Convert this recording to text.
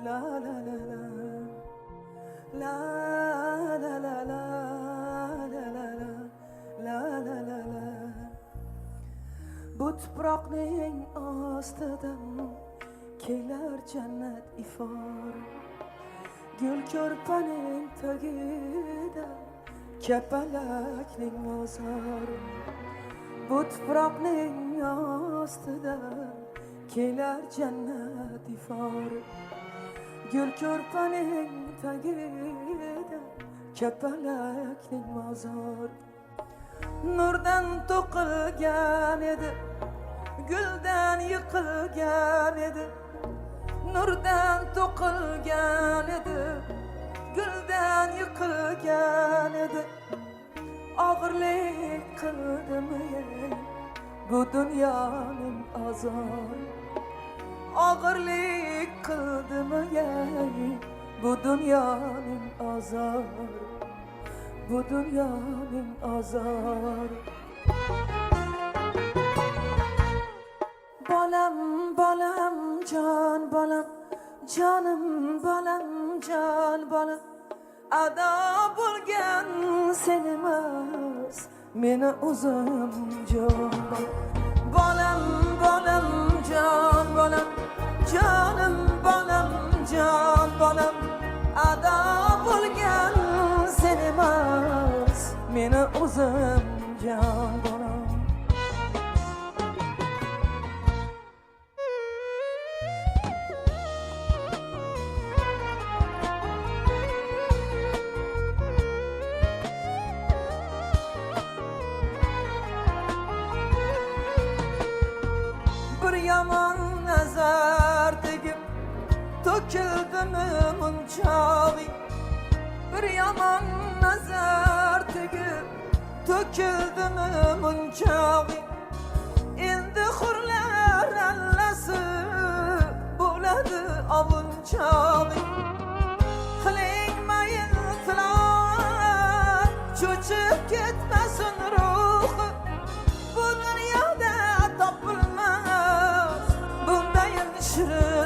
la la la la la la la la la la la la la bu tuproqning ostidan kelar jannat ifor gul ko'rpaning tagida kapalakning mozor bu tuproqning ostida kelar jannat ifor gul ko'rpaning tagida kapalakning mozor nurdan to'qilgan edi guldan yiqilgan edi nurdan to'qilgan edi guldan yiqilgan edi og'irlik qildimi bu dunyoning azobi og'irlik qildimi bu dunyoning azobi bu dunyoning azobi bolam bolam jon bolam jonim bolam jon bolam ado bo'lgan sen emas meni o'zim jon bolam bolam jon bolam jonim bolam jon bolam ado bo'lgan sen emas meni o'zim jon bolam yaman nazar tegib to'kildimi munchoqing bir yaman nazar tegib to'kildimi munchoqing endi hurlar allasi bo'ladi ovunchoqing qiling mayin tilovat cho'chib ketmasin ruhi bu dunyoda topilmas bundayin shirin